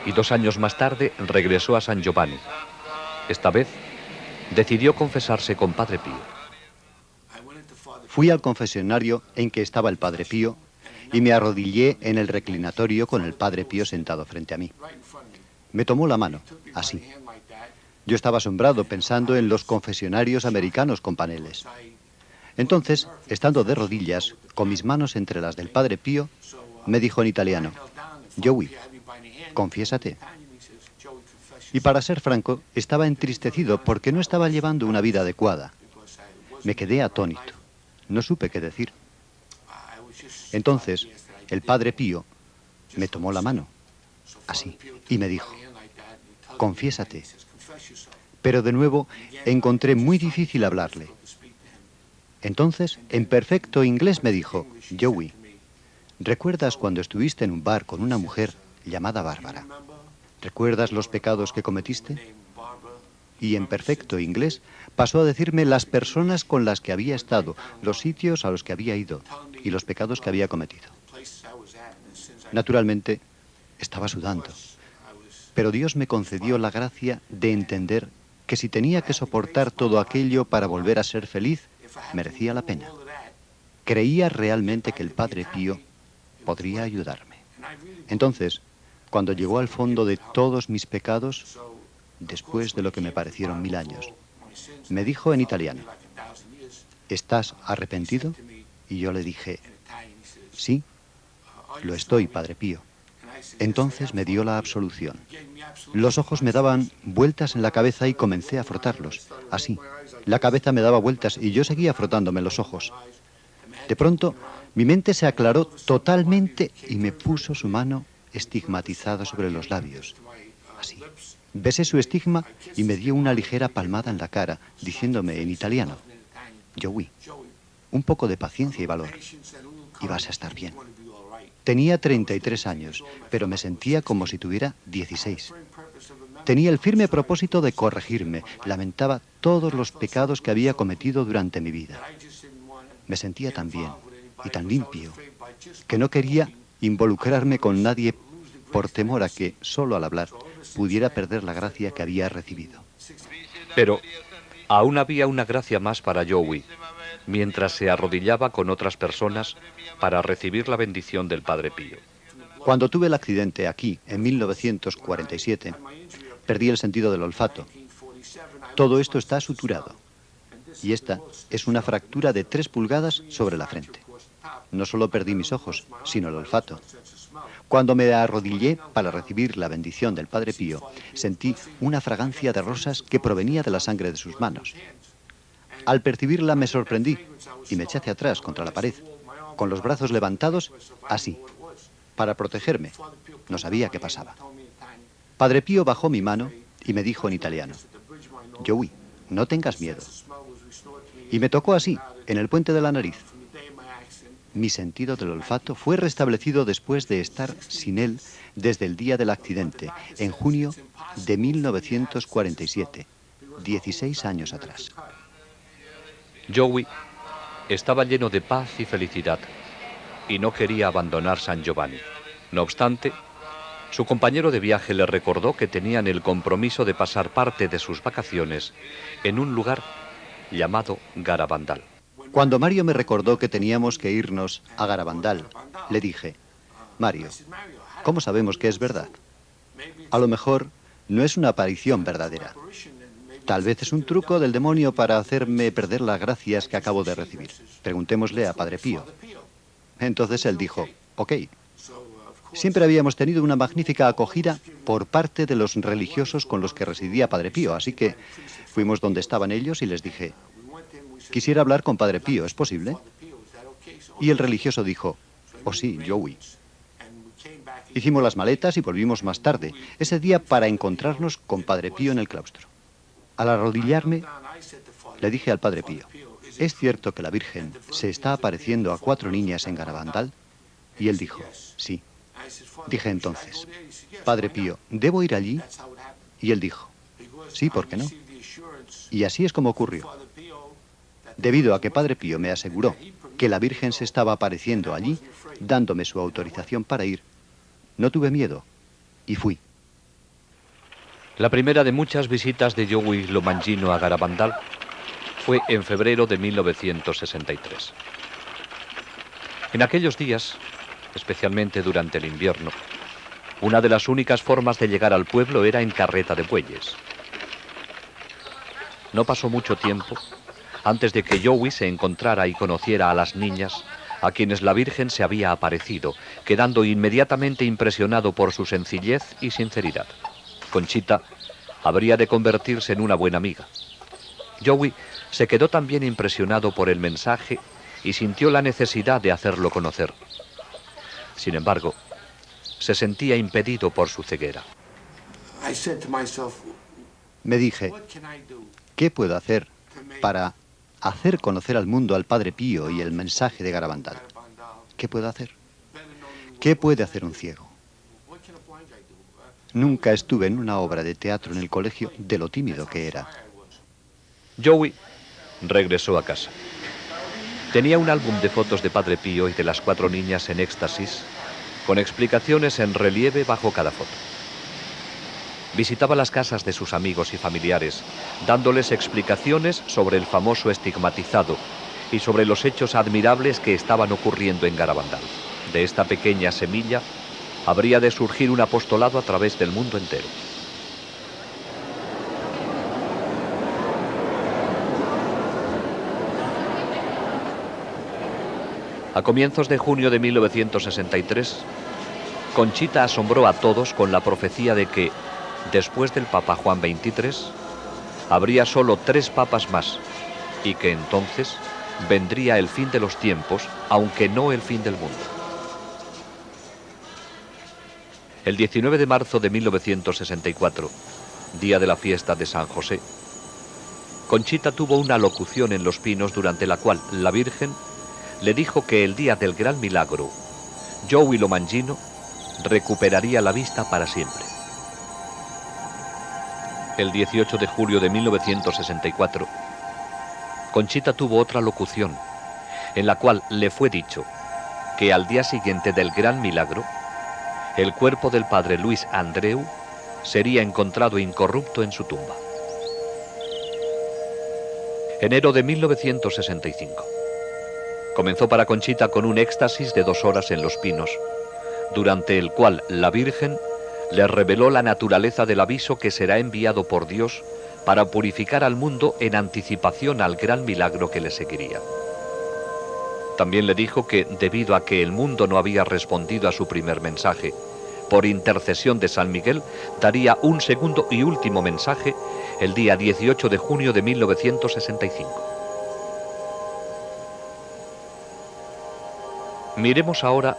A: y 2 años más tarde regresó a San Giovanni. Esta vez decidió confesarse con Padre Pío.
D: Fui al confesionario en que estaba el Padre Pío y me arrodillé en el reclinatorio con el Padre Pío sentado frente a mí. Me tomó la mano, así. Yo estaba asombrado pensando en los confesionarios americanos con paneles. Entonces, estando de rodillas, con mis manos entre las del Padre Pío, me dijo en italiano: Joey, confiésate. Y para ser franco, estaba entristecido porque no estaba llevando una vida adecuada. Me quedé atónito. No supe qué decir. Entonces, el Padre Pío me tomó la mano, así, y me dijo: confiésate. Pero de nuevo encontré muy difícil hablarle. Entonces, en perfecto inglés me dijo: Joey, ¿recuerdas cuando estuviste en un bar con una mujer llamada Bárbara? ¿Recuerdas los pecados que cometiste? Y en perfecto inglés pasó a decirme las personas con las que había estado, los sitios a los que había ido y los pecados que había cometido. Naturalmente, estaba sudando, pero Dios me concedió la gracia de entender que si tenía que soportar todo aquello para volver a ser feliz, merecía la pena. Creía realmente que el Padre Pío podría ayudarme. Entonces, cuando llegó al fondo de todos mis pecados, después de lo que me parecieron 1000 años, me dijo en italiano: ¿estás arrepentido? Y yo le dije: sí, lo estoy, Padre Pío. Entonces me dio la absolución. Los ojos me daban vueltas en la cabeza y comencé a frotarlos, así. La cabeza me daba vueltas y yo seguía frotándome los ojos. De pronto, mi mente se aclaró totalmente y me puso su mano estigmatizada sobre los labios, así. Besé su estigma y me dio una ligera palmada en la cara, diciéndome en italiano: Joey, un poco de paciencia y valor, y vas a estar bien. Tenía 33 años, pero me sentía como si tuviera 16. Tenía el firme propósito de corregirme, lamentaba todos los pecados que había cometido durante mi vida. Me sentía tan bien y tan limpio que no quería involucrarme con nadie por temor a que, solo al hablar, pudiera perder la gracia que había recibido.
A: Pero aún había una gracia más para Joey, mientras se arrodillaba con otras personas para recibir la bendición del Padre Pío.
D: Cuando tuve el accidente aquí, en 1947, perdí el sentido del olfato. Todo esto está suturado. Y esta es una fractura de 3 pulgadas sobre la frente. No solo perdí mis ojos, sino el olfato. Cuando me arrodillé para recibir la bendición del Padre Pío, sentí una fragancia de rosas que provenía de la sangre de sus manos. Al percibirla me sorprendí y me eché hacia atrás contra la pared, con los brazos levantados, así. para protegerme. No sabía qué pasaba. Padre Pío bajó mi mano y me dijo en italiano: Joey, no tengas miedo. Y me tocó así, en el puente de la nariz. Mi sentido del olfato fue restablecido después de estar sin él desde el día del accidente, en junio de 1947, 16 años atrás.
A: Joey estaba lleno de paz y felicidad y no quería abandonar San Giovanni. No obstante, su compañero de viaje le recordó que tenían el compromiso de pasar parte de sus vacaciones en un lugar llamado Garabandal.
D: Cuando Mario me recordó que teníamos que irnos a Garabandal, le dije: Mario, ¿cómo sabemos que es verdad? A lo mejor no es una aparición verdadera. Tal vez es un truco del demonio para hacerme perder las gracias que acabo de recibir. Preguntémosle a Padre Pío. Entonces él dijo: ok. Siempre habíamos tenido una magnífica acogida por parte de los religiosos con los que residía Padre Pío, así que fuimos donde estaban ellos y les dije: quisiera hablar con Padre Pío, ¿es posible? Y el religioso dijo: oh sí, Joey. Hicimos las maletas y volvimos más tarde, ese día, para encontrarnos con Padre Pío en el claustro. Al arrodillarme, le dije al Padre Pío: ¿es cierto que la Virgen se está apareciendo a 4 niñas en Garabandal? Y él dijo: sí. Dije entonces: Padre Pío, ¿debo ir allí? Y él dijo: sí, ¿por qué no? Y así es como ocurrió. Debido a que Padre Pío me aseguró que la Virgen se estaba apareciendo allí, dándome su autorización para ir, no tuve miedo y fui.
A: La primera de muchas visitas de Joey Lomangino a Garabandal fue en febrero de 1963. En aquellos días, especialmente durante el invierno, una de las únicas formas de llegar al pueblo era en carreta de bueyes. No pasó mucho tiempo antes de que Joey se encontrara y conociera a las niñas a quienes la Virgen se había aparecido, quedando inmediatamente impresionado por su sencillez y sinceridad. Conchita habría de convertirse en una buena amiga. Joey se quedó también impresionado por el mensaje y sintió la necesidad de hacerlo conocer. Sin embargo, se sentía impedido por su ceguera.
D: Me dije: ¿qué puedo hacer para hacer conocer al mundo al Padre Pío y el mensaje de Garabandal? ¿Qué puedo hacer? ¿Qué puede hacer un ciego? Nunca estuve en una obra de teatro en el colegio de lo tímido que era.
A: Joey regresó a casa. Tenía un álbum de fotos de Padre Pío y de las 4 niñas en éxtasis, con explicaciones en relieve bajo cada foto. Visitaba las casas de sus amigos y familiares, dándoles explicaciones sobre el famoso estigmatizado y sobre los hechos admirables que estaban ocurriendo en Garabandal. De esta pequeña semilla habría de surgir un apostolado a través del mundo entero. A comienzos de junio de 1963, Conchita asombró a todos con la profecía de que, después del Papa Juan XXIII, habría solo 3 papas más, y que entonces vendría el fin de los tiempos, aunque no el fin del mundo. El 19 de marzo de 1964, día de la fiesta de San José, Conchita tuvo una locución en Los Pinos durante la cual la Virgen le dijo que el día del gran milagro, Joey Lomangino recuperaría la vista para siempre. El 18 de julio de 1964, Conchita tuvo otra locución, en la cual le fue dicho que al día siguiente del gran milagro, el cuerpo del padre Luis Andreu sería encontrado incorrupto en su tumba. Enero de 1965. Comenzó para Conchita con un éxtasis de 2 horas en Los Pinos, durante el cual la Virgen le reveló la naturaleza del aviso que será enviado por Dios para purificar al mundo en anticipación al gran milagro que le seguiría. También le dijo que, debido a que el mundo no había respondido a su primer mensaje, por intercesión de San Miguel, daría un segundo y último mensaje el día 18 de junio de 1965. Miremos ahora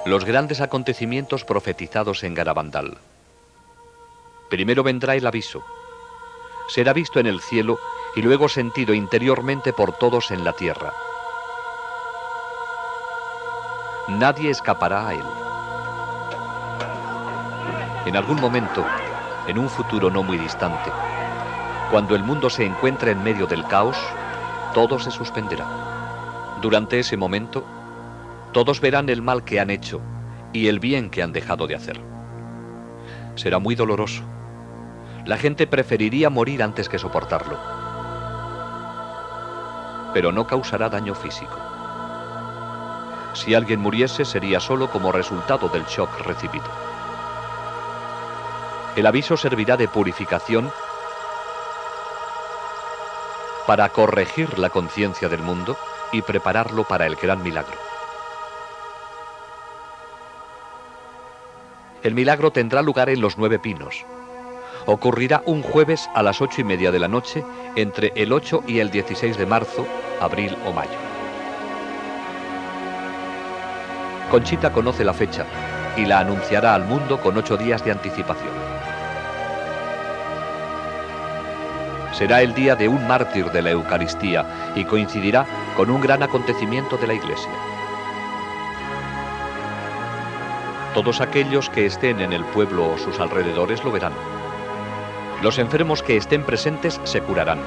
A: Los grandes acontecimientos profetizados en Garabandal. Primero vendrá el aviso. Será visto en el cielo y luego sentido interiormente por todos en la tierra. Nadie escapará a él. En algún momento, en un futuro no muy distante, cuando el mundo se encuentre en medio del caos, todo se suspenderá. Durante ese momento, todos verán el mal que han hecho y el bien que han dejado de hacer. Será muy doloroso. La gente preferiría morir antes que soportarlo. Pero no causará daño físico. Si alguien muriese, sería solo como resultado del shock recibido. El aviso servirá de purificación para corregir la conciencia del mundo y prepararlo para el gran milagro. El milagro tendrá lugar en los 9 Pinos. Ocurrirá un jueves a las 8:30 de la noche, entre el 8 y el 16 de marzo, abril o mayo. Conchita conoce la fecha y la anunciará al mundo con 8 días de anticipación. Será el día de un mártir de la Eucaristía y coincidirá con un gran acontecimiento de la Iglesia. Todos aquellos que estén en el pueblo o sus alrededores lo verán. Los enfermos que estén presentes se curarán.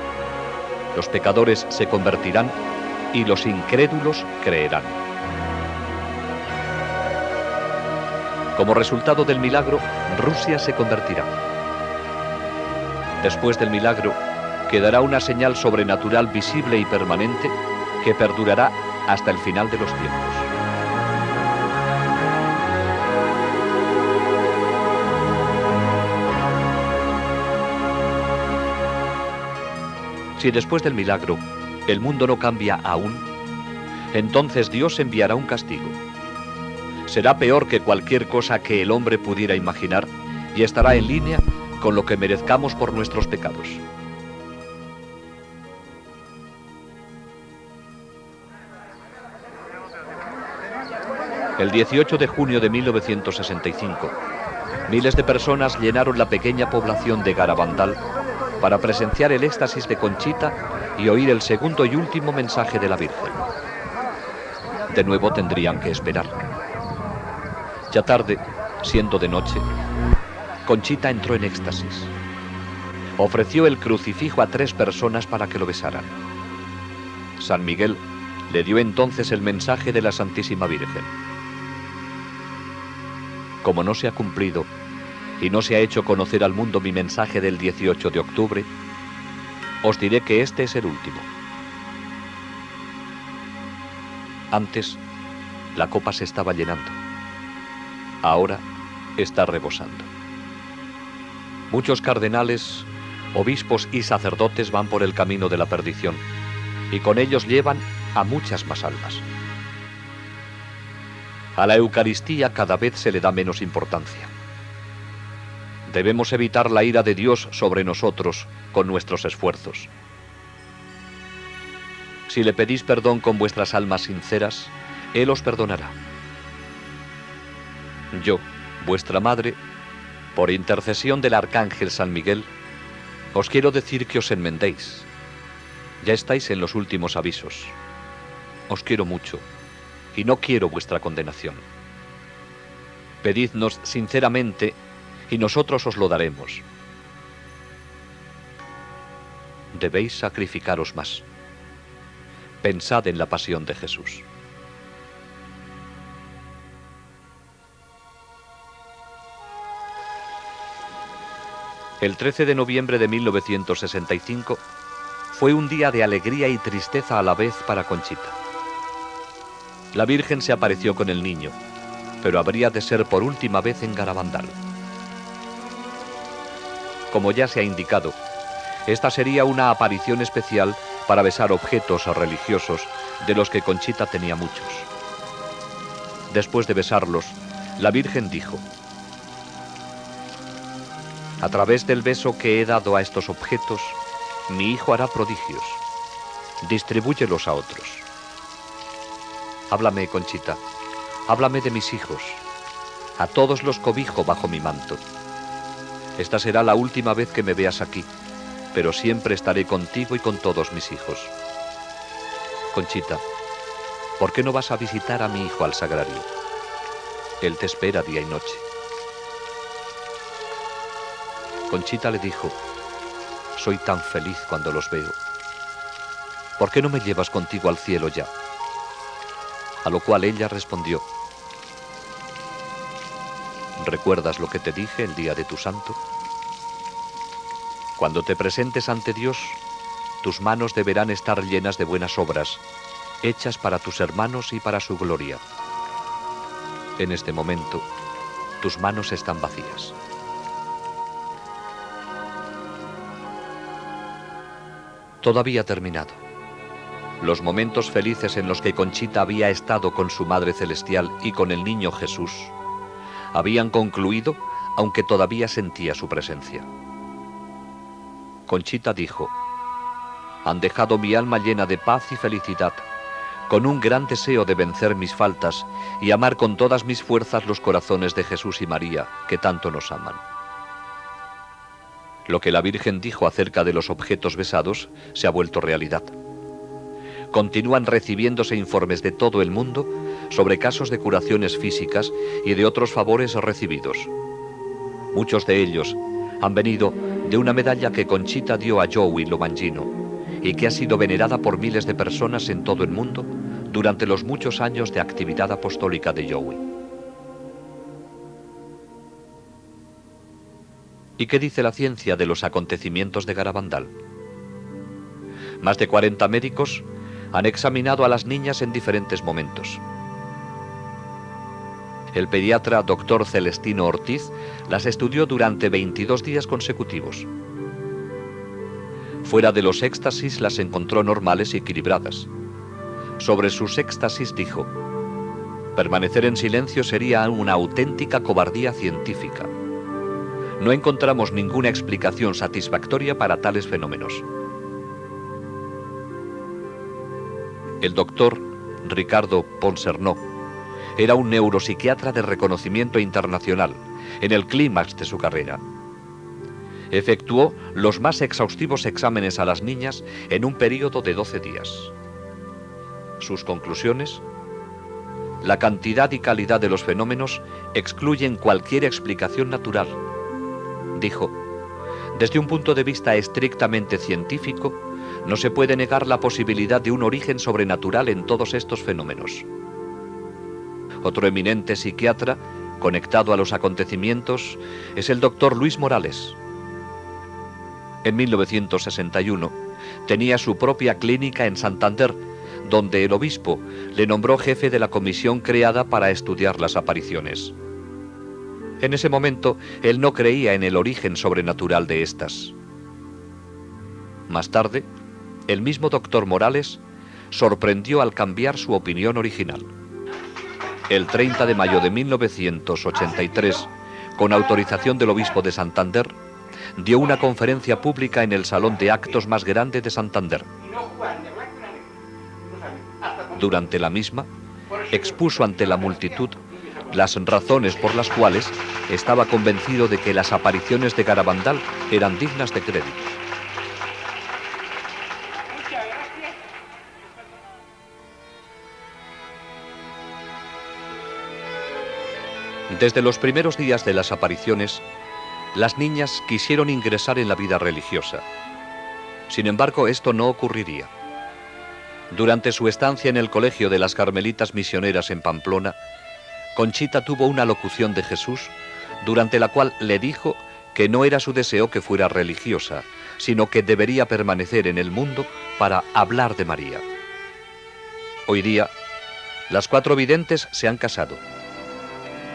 A: Los pecadores se convertirán y los incrédulos creerán. Como resultado del milagro, Rusia se convertirá. Después del milagro, quedará una señal sobrenatural visible y permanente que perdurará hasta el final de los tiempos. Si después del milagro el mundo no cambia aún, entonces Dios enviará un castigo. Será peor que cualquier cosa que el hombre pudiera imaginar y estará en línea con lo que merezcamos por nuestros pecados. El 18 de junio de 1965, miles de personas llenaron la pequeña población de Garabandal para presenciar el éxtasis de Conchita y oír el segundo y último mensaje de la Virgen. De nuevo tendrían que esperar. Ya tarde, siendo de noche, Conchita entró en éxtasis. Ofreció el crucifijo a 3 personas para que lo besaran. San Miguel le dio entonces el mensaje de la Santísima Virgen. Como no se ha cumplido y no se ha hecho conocer al mundo mi mensaje del 18 de octubre, os diré que este es el último. Antes, la copa se estaba llenando. Ahora está rebosando. Muchos cardenales, obispos y sacerdotes van por el camino de la perdición, y con ellos llevan a muchas más almas. A la Eucaristía cada vez se le da menos importancia. Debemos evitar la ira de Dios sobre nosotros con nuestros esfuerzos. Si le pedís perdón con vuestras almas sinceras, Él os perdonará. Yo, vuestra madre, por intercesión del arcángel San Miguel, os quiero decir que os enmendéis. Ya estáis en los últimos avisos. Os quiero mucho y no quiero vuestra condenación. Pedidnos sinceramente y nosotros os lo daremos. Debéis sacrificaros más. Pensad en la pasión de Jesús. El 13 de noviembre de 1965 fue un día de alegría y tristeza a la vez para Conchita. La Virgen se apareció con el niño, pero habría de ser por última vez en Garabandal. Como ya se ha indicado, esta sería una aparición especial para besar objetos religiosos de los que Conchita tenía muchos. Después de besarlos, la Virgen dijo: a través del beso que he dado a estos objetos, mi hijo hará prodigios. Distribúyelos a otros. Háblame, Conchita. Háblame de mis hijos. A todos los cobijo bajo mi manto. Esta será la última vez que me veas aquí, pero siempre estaré contigo y con todos mis hijos. Conchita, ¿por qué no vas a visitar a mi hijo al sagrario? Él te espera día y noche. Conchita le dijo, soy tan feliz cuando los veo. ¿Por qué no me llevas contigo al cielo ya? A lo cual ella respondió, ¿recuerdas lo que te dije el día de tu santo? Cuando te presentes ante Dios, tus manos deberán estar llenas de buenas obras, hechas para tus hermanos y para su gloria. En este momento, tus manos están vacías. Todo había terminado. Los momentos felices en los que Conchita había estado con su Madre Celestial y con el niño Jesús habían concluido, aunque todavía sentía su presencia. Conchita dijo, han dejado mi alma llena de paz y felicidad, con un gran deseo de vencer mis faltas y amar con todas mis fuerzas los corazones de Jesús y María, que tanto nos aman. Lo que la Virgen dijo acerca de los objetos besados se ha vuelto realidad. Continúan recibiéndose informes de todo el mundo sobre casos de curaciones físicas y de otros favores recibidos. Muchos de ellos han venido de una medalla que Conchita dio a Joey Lomangino y que ha sido venerada por miles de personas en todo el mundo durante los muchos años de actividad apostólica de Joey. ¿Y qué dice la ciencia de los acontecimientos de Garabandal? Más de 40 médicos han examinado a las niñas en diferentes momentos. El pediatra Dr. Celestino Ortiz las estudió durante 22 días consecutivos. Fuera de los éxtasis las encontró normales y equilibradas. Sobre sus éxtasis dijo, permanecer en silencio sería una auténtica cobardía científica. No encontramos ninguna explicación satisfactoria para tales fenómenos. El doctor Ricardo Ponsernó era un neuropsiquiatra de reconocimiento internacional, en el clímax de su carrera. Efectuó los más exhaustivos exámenes a las niñas en un período de 12 días. Sus conclusiones: la cantidad y calidad de los fenómenos excluyen cualquier explicación natural. Dijo, desde un punto de vista estrictamente científico, no se puede negar la posibilidad de un origen sobrenatural en todos estos fenómenos. Otro eminente psiquiatra, conectado a los acontecimientos, es el doctor Luis Morales. En 1961 tenía su propia clínica en Santander, donde el obispo le nombró jefe de la comisión creada para estudiar las apariciones. En ese momento, él no creía en el origen sobrenatural de estas. Más tarde, el mismo doctor Morales sorprendió al cambiar su opinión original. El 30 de mayo de 1983, con autorización del obispo de Santander, dio una conferencia pública en el salón de actos más grande de Santander. Durante la misma, expuso ante la multitud las razones por las cuales estaba convencido de que las apariciones de Garabandal eran dignas de crédito. Desde los primeros días de las apariciones, las niñas quisieron ingresar en la vida religiosa. Sin embargo, esto no ocurriría. Durante su estancia en el colegio de las Carmelitas Misioneras en Pamplona, Conchita tuvo una locución de Jesús, durante la cual le dijo que no era su deseo que fuera religiosa, sino que debería permanecer en el mundo para hablar de María. Hoy día, las 4 videntes se han casado.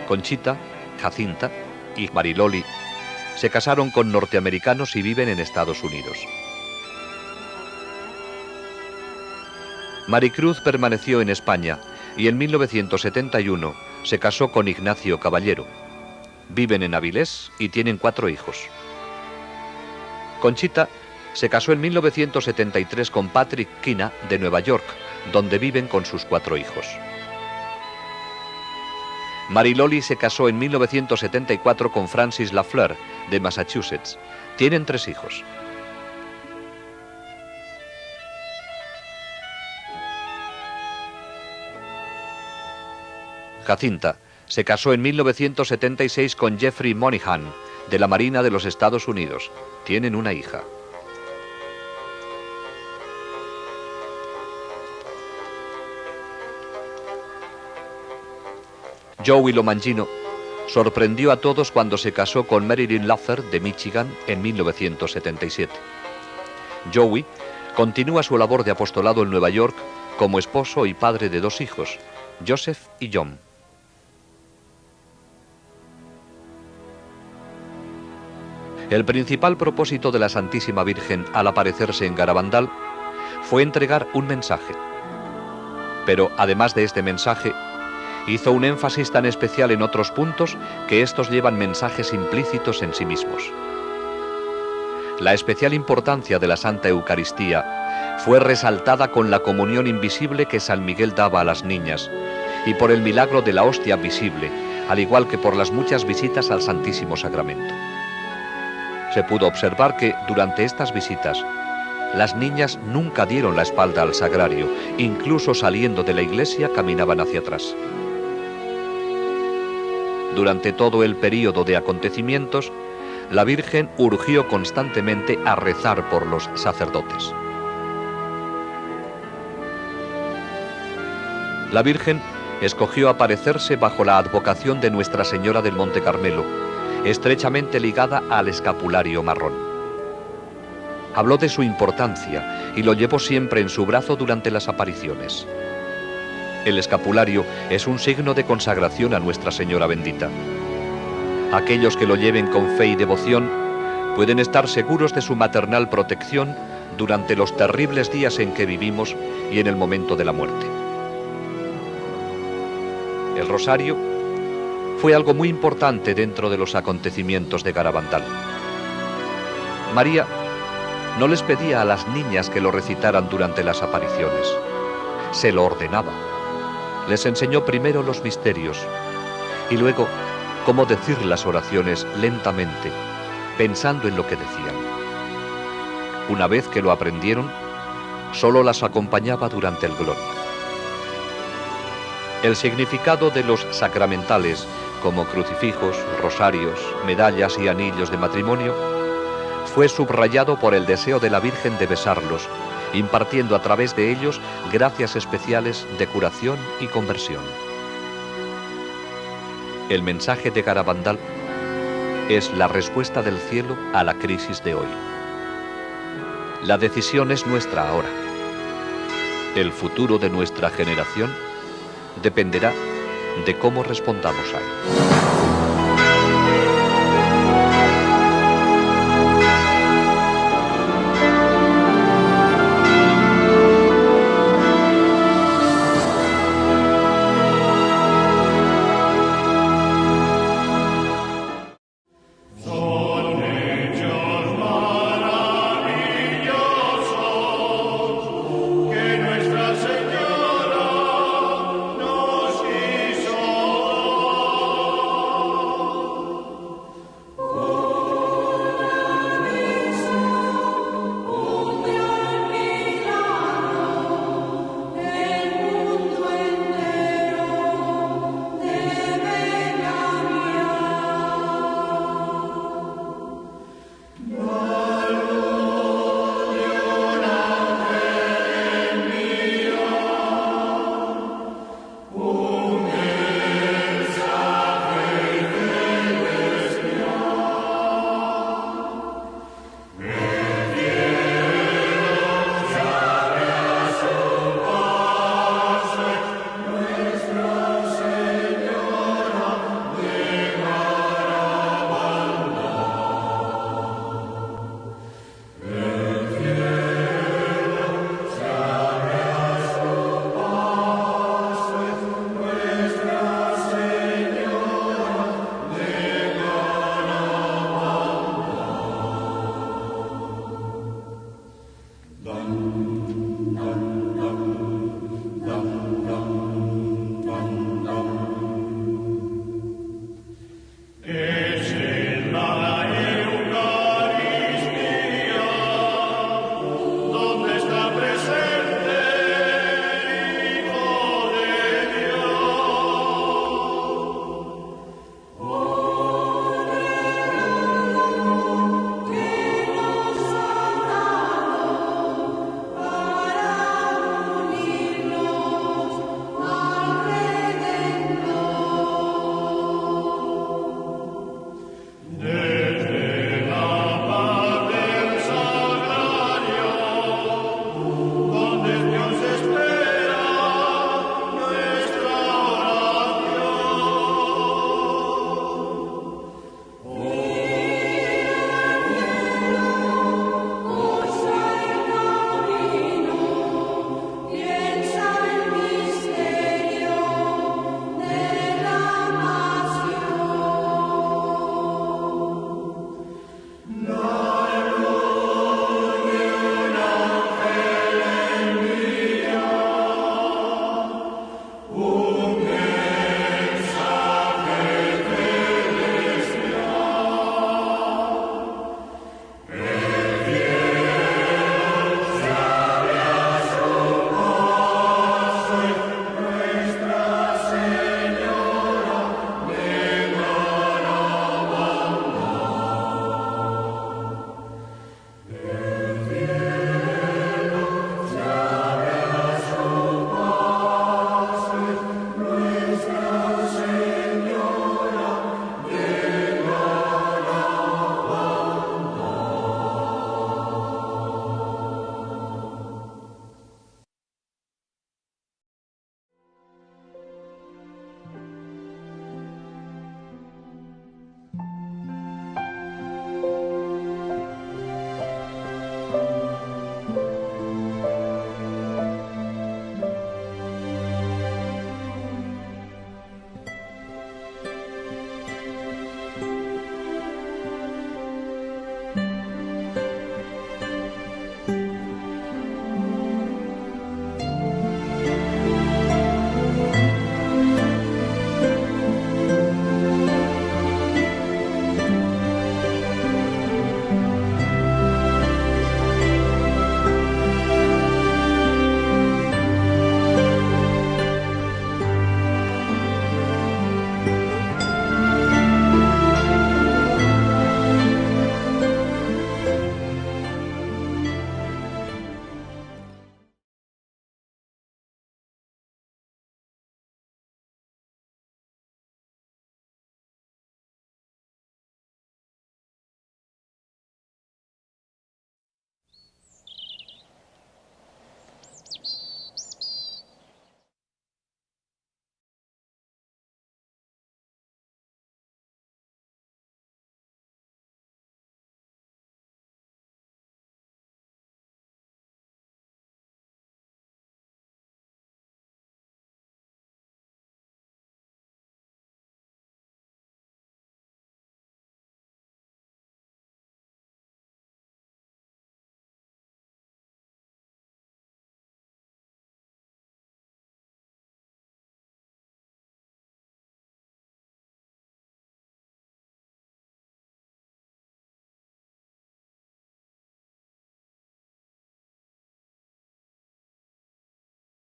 A: Conchita, Jacinta y Mariloli se casaron con norteamericanos y viven en Estados Unidos. Maricruz permaneció en España y en 1971 se casó con Ignacio Caballero. Viven en Avilés y tienen 4 hijos. Conchita se casó en 1973 con Patrick Kina de Nueva York, donde viven con sus 4 hijos. Mariloli se casó en 1974 con Francis Lafleur, de Massachusetts. Tienen 3 hijos. Jacinta se casó en 1976 con Jeffrey Monihan, de la Marina de los Estados Unidos. Tienen una hija. Joey Lomangino sorprendió a todos cuando se casó con Marilyn Luther, de Michigan, en 1977. Joey continúa su labor de apostolado en Nueva York como esposo y padre de 2 hijos, Joseph y John. El principal propósito de la Santísima Virgen al aparecerse en Garabandal fue entregar un mensaje. Pero además de este mensaje, hizo un énfasis tan especial en otros puntos que estos llevan mensajes implícitos en sí mismos. La especial importancia de la Santa Eucaristía fue resaltada con la comunión invisible que San Miguel daba a las niñas y por el milagro de la hostia visible, al igual que por las muchas visitas al Santísimo Sacramento. Se pudo observar que, durante estas visitas, las niñas nunca dieron la espalda al sagrario, incluso saliendo de la iglesia caminaban hacia atrás. Durante todo el período de acontecimientos, la Virgen urgió constantemente a rezar por los sacerdotes. La Virgen escogió aparecerse bajo la advocación de Nuestra Señora del Monte Carmelo, estrechamente ligada al escapulario marrón. Habló de su importancia y lo llevó siempre en su brazo durante las apariciones. El escapulario es un signo de consagración a Nuestra Señora bendita. Aquellos que lo lleven con fe y devoción pueden estar seguros de su maternal protección durante los terribles días en que vivimos y en el momento de la muerte. El rosario fue algo muy importante dentro de los acontecimientos de Garabandal. María no les pedía a las niñas que lo recitaran durante las apariciones, se lo ordenaba. Les enseñó primero los misterios y luego cómo decir las oraciones lentamente, pensando en lo que decían. Una vez que lo aprendieron, solo las acompañaba durante el Gloria. El significado de los sacramentales, como crucifijos, rosarios, medallas y anillos de matrimonio, fue subrayado por el deseo de la Virgen de besarlos, impartiendo a través de ellos gracias especiales de curación y conversión. El mensaje de Garabandal es la respuesta del cielo a la crisis de hoy. La decisión es nuestra ahora. El futuro de nuestra generación dependerá de cómo respondamos a él.